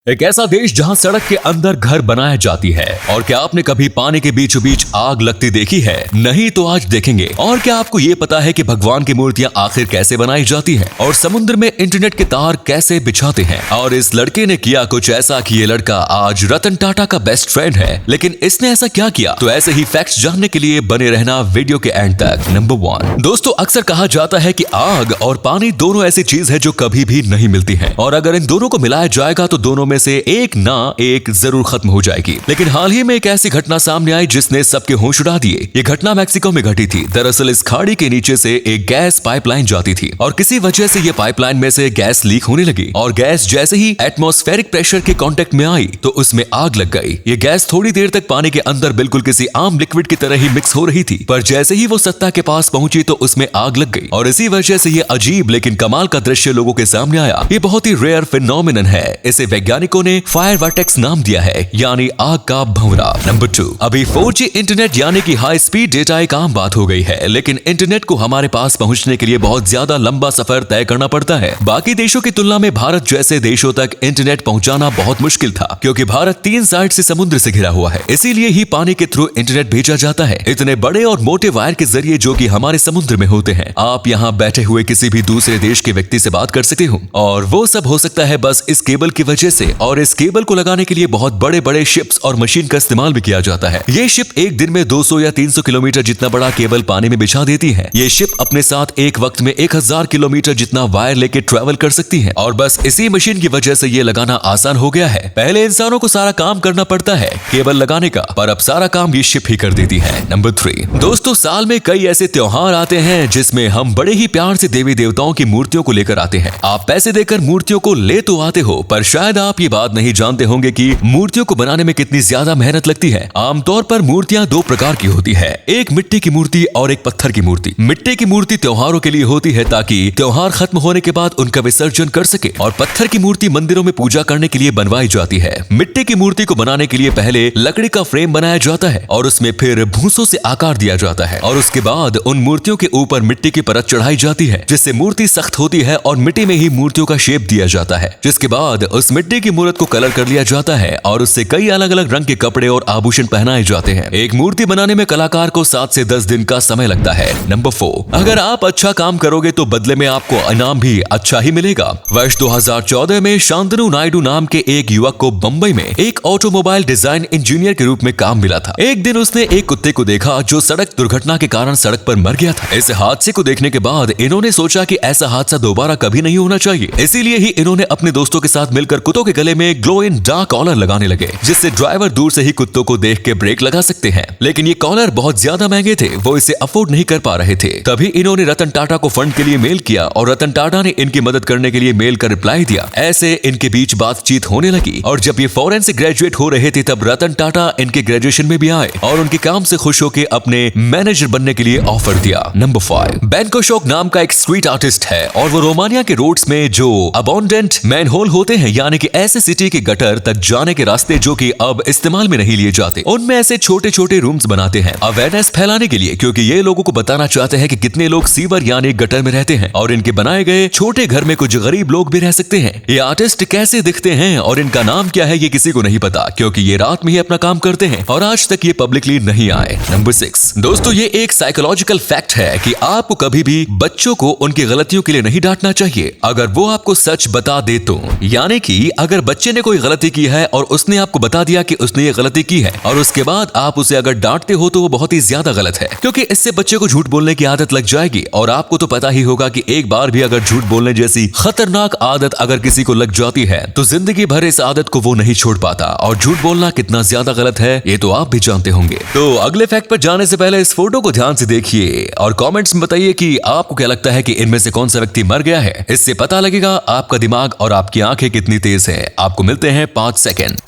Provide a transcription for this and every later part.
एक ऐसा देश जहां सड़क के अंदर घर बनाया जाती है। और क्या आपने कभी पानी के बीचों बीच आग लगती देखी है? नहीं तो आज देखेंगे। और क्या आपको ये पता है कि भगवान की मूर्तियां आखिर कैसे बनाई जाती हैं? और समुद्र में इंटरनेट के तार कैसे बिछाते हैं? और इस लड़के ने किया कुछ ऐसा कि ये लड़का आज रतन टाटा का बेस्ट फ्रेंड है। लेकिन इसने ऐसा क्या किया? तो ऐसे ही फैक्ट्स जानने के लिए बने रहना वीडियो के एंड तक। नंबर 1 दोस्तों, अक्सर कहा जाता है कि आग और पानी दोनों ऐसी चीज है जो कभी भी नहीं मिलती है, और अगर इन दोनों को मिलाया जाएगा तो दोनों में से एक ना एक जरूर खत्म हो जाएगी। लेकिन हाल ही में एक ऐसी घटना सामने आई जिसने सबके होश उड़ा दिए। ये घटना मैक्सिको में घटी थी। दरअसल इस खाड़ी के नीचे से एक गैस पाइपलाइन जाती थी और किसी वजह से ये पाइपलाइन में से गैस लीक होने लगी, और गैस जैसे ही एटमॉस्फेरिक प्रेशर के कांटेक्ट में आई तो उसमें आग लग गई। ये गैस थोड़ी देर तक पानी के अंदर बिल्कुल किसी आम लिक्विड की तरह ही मिक्स हो रही थी, पर जैसे ही वो सत्ता के पास पहुंची तो उसमें आग लग गई। और इसी वजह से ये अजीब लेकिन कमाल का दृश्य लोगों के सामने आया। ये बहुत ही रेयर फिनोमिनन है। इसे वैज्ञानिकों ने फायर वर्टेक्स नाम दिया है, यानी आग का भंवरा। नंबर 2, अभी 4G इंटरनेट यानी कि हाई स्पीड डेटा एक आम बात हो गई है, लेकिन इंटरनेट को हमारे पास पहुंचने के लिए बहुत ज्यादा लंबा सफर तय करना पड़ता है। बाकी देशों की तुलना में भारत जैसे देशों तक इंटरनेट पहुंचाना बहुत मुश्किल था, क्योंकि भारत 3 साइड से समुद्र से घिरा हुआ है। इसीलिए ही पानी के थ्रू इंटरनेट भेजा जाता है, इतने बड़े और मोटे वायर के जरिए जो कि हमारे समुद्र में होते हैं। आप यहाँ बैठे हुए किसी भी दूसरे देश के व्यक्ति से बात कर सकते हो, और वो सब हो सकता है बस इस केबल की वजह से। और इस केबल को लगाने के लिए बहुत बड़े बड़े शिप्स और मशीन का इस्तेमाल भी किया जाता है। ये शिप एक दिन में 200 या 300 किलोमीटर जितना बड़ा केबल पानी में बिछा देती है। ये शिप अपने साथ एक वक्त में 1000 किलोमीटर जितना वायर लेके ट्रैवल कर सकती है, और बस इसी मशीन की वजह से ये लगाना आसान हो गया है। पहले इंसानों को सारा काम करना पड़ता है केबल लगाने का, पर अब सारा काम ये शिप ही कर देती है। नंबर 3 दोस्तों, साल में कई ऐसे त्योहार आते हैं जिसमें हम बड़े ही प्यार से देवी देवताओं की मूर्तियों को लेकर आते हैं। आप पैसे देकर मूर्तियों को ले तो आते हो, पर शायद आप ये बात नहीं जानते होंगे कि मूर्तियों को बनाने में कितनी ज्यादा मेहनत लगती है। आमतौर पर मूर्तियां 2 प्रकार की होती है, एक मिट्टी की मूर्ति और एक पत्थर की मूर्ति। मिट्टी की मूर्ति त्योहारों के लिए होती है ताकि त्योहार खत्म होने के बाद उनका विसर्जन कर सके, और पत्थर की मूर्ति मंदिरों में पूजा करने के लिए बनवाई जाती है। मिट्टी की मूर्ति को बनाने के लिए पहले लकड़ी का फ्रेम बनाया जाता है और उसमें फिर भूसों से आकार दिया जाता है, और उसके बाद उन मूर्तियों के ऊपर मिट्टी की परत चढ़ाई जाती है, जिससे मूर्ति सख्त होती है और मिट्टी में ही मूर्तियों का शेप दिया जाता है। जिसके बाद उस मिट्टी की मूर्त को कलर कर लिया जाता है और उससे कई अलग अलग रंग के कपड़े और आभूषण पहनाए जाते हैं। एक मूर्ति बनाने में कलाकार को 7 से 10 दिन का समय लगता है। नंबर 4, अगर आप अच्छा काम करोगे तो बदले में आपको इनाम भी अच्छा ही मिलेगा। वर्ष 2014 में शांतनु नायडू नाम के एक युवक को बंबई में एक ऑटोमोबाइल डिजाइन इंजीनियर के रूप में काम मिला था। एक दिन उसने एक कुत्ते को देखा जो सड़क दुर्घटना के कारण सड़क पर मर गया था। इस हादसे को देखने के बाद इन्होंने सोचा कि ऐसा हादसा दोबारा कभी नहीं होना चाहिए। इसीलिए ही इन्होंने अपने दोस्तों के साथ मिलकर कुत्तों के गले में ग्लो इन डार्क कॉलर लगाने लगे, जिससे ड्राइवर दूर से ही कुत्तों को देख के ब्रेक लगा सकते हैं। लेकिन ये कॉलर बहुत ज्यादा महंगे थे, वो इसे अफोर्ड नहीं कर पा रहे थे। तभी इन्होंने रतन टाटा को फंड के लिए मेल किया, और रतन टाटा ने इनकी मदद करने के लिए मेल का रिप्लाई दिया। ऐसे इनके बीच बातचीत होने लगी, और जब ये फॉरेन से ग्रेजुएट हो रहे थे तब रतन टाटा इनके ग्रेजुएशन में भी आए और उनके काम से खुश होकर अपने मैनेजर बनने के लिए ऑफर दिया। नंबर 5, बेन कोशोक नाम का एक स्ट्रीट आर्टिस्ट है, और वो रोमानिया के रोड्स में जो अबॉन्डेंट मैनहोल होते हैं, यानी कि ऐसे सिटी के गटर तक जाने के रास्ते जो कि अब इस्तेमाल में नहीं लिए जाते, उनमें ऐसे छोटे छोटे रूम्स बनाते हैं अवेयरनेस फैलाने के लिए, क्योंकि ये लोगों को बताना चाहते हैं कि कितने लोग सीवर यानी गटर में रहते हैं, और इनके बनाए गए छोटे घर में कुछ गरीब लोग भी रह सकते हैं। ये आर्टिस्ट कैसे दिखते हैं और इनका नाम क्या है ये किसी को नहीं पता, क्योंकि ये रात में ही अपना काम करते हैं और आज तक ये पब्लिकली नहीं आए। नंबर 6 दोस्तों, ये एक साइकोलॉजिकल फैक्ट है कि आपको कभी भी बच्चों को उनकी गलतियों के लिए नहीं डांटना चाहिए अगर वो आपको सच बता दे तो। यानी कि अगर बच्चे ने कोई गलती की है और उसने आपको बता दिया कि उसने ये गलती की है, और उसके बाद आप उसे अगर डांटते हो तो वो बहुत ही ज्यादा गलत है, क्योंकि इससे बच्चे को झूठ बोलने की आदत लग जाएगी। और आपको तो पता ही होगा कि एक बार भी अगर झूठ बोलने जैसी खतरनाक आदत अगर किसी को लग जाती है तो जिंदगी भर इस आदत को वो नहीं छोड़ पाता। और झूठ बोलना कितना ज्यादा गलत है ये तो आप भी जानते होंगे। तो अगले फैक्ट पर जाने से पहले इस फोटो को ध्यान से देखिए और कमेंट्स में बताइए कि आपको क्या लगता है कि इनमें से कौन सा व्यक्ति मर गया है। इससे पता लगेगा आपका दिमाग और आपकी आंखें कितनी तेज है। आपको मिलते हैं 5 सेकंड।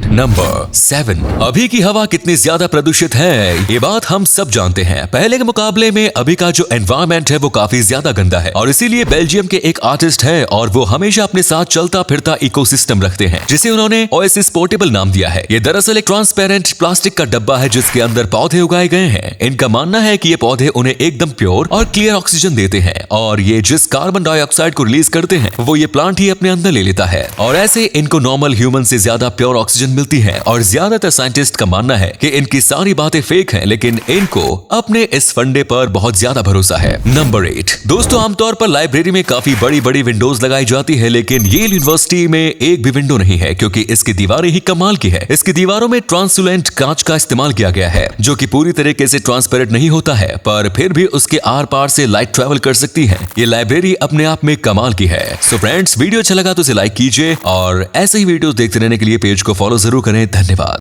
नंबर 7। अभी की हवा कितनी ज्यादा प्रदूषित है, ये बात हम सब जानते हैं। पहले के मुकाबले में अभी का जो एनवायरमेंट है वो काफी ज्यादा गंदा है, और इसीलिए बेल्जियम के एक आर्टिस्ट है और वो हमेशा अपने साथ चलता फिरता इकोसिस्टम रखते हैं, जिसे उन्होंने ओएसिस पोर्टेबल नाम दिया है। ये दरअसल एक ट्रांसपेरेंट प्लास्टिक का डब्बा है जिसके अंदर पौधे उगाए गए हैं। इनका मानना है कि ये पौधे उन्हें एकदम प्योर और क्लियर ऑक्सीजन देते हैं, और ये जिस कार्बन डाइऑक्साइड को रिलीज करते हैं वो ये प्लांट ही अपने अंदर ले लेता है, और ऐसे इनको नॉर्मल ह्यूमन से ज्यादा प्योर ऑक्सीजन मिलती है। और ज्यादातर साइंटिस्ट का मानना है कि इनकी सारी बातें फेक हैं, लेकिन इनको अपने इस फंडे पर बहुत ज्यादा भरोसा है। नंबर 8। दोस्तों, आमतौर पर लाइब्रेरी में काफी बड़ी बड़ी विंडोज लगाई जाती है, लेकिन येल यूनिवर्सिटी में एक भी विंडो नहीं है, क्योंकि इसकी दीवारें ही कमाल की है। इसकी दीवारों में ट्रांसलुसेंट कांच का इस्तेमाल किया गया है, जो कि पूरी तरीके से ट्रांसपेरेंट नहीं होता है, पर फिर भी उसके आर पार से लाइट ट्रेवल कर सकती है। ये लाइब्रेरी अपने आप में कमाल की है। सो फ्रेंड्स, वीडियो अच्छा लगा तो इसे लाइक कीजिए, और ऐसे ही वीडियोस देखते रहने के लिए पेज को फॉलो जरूर करें। धन्यवाद।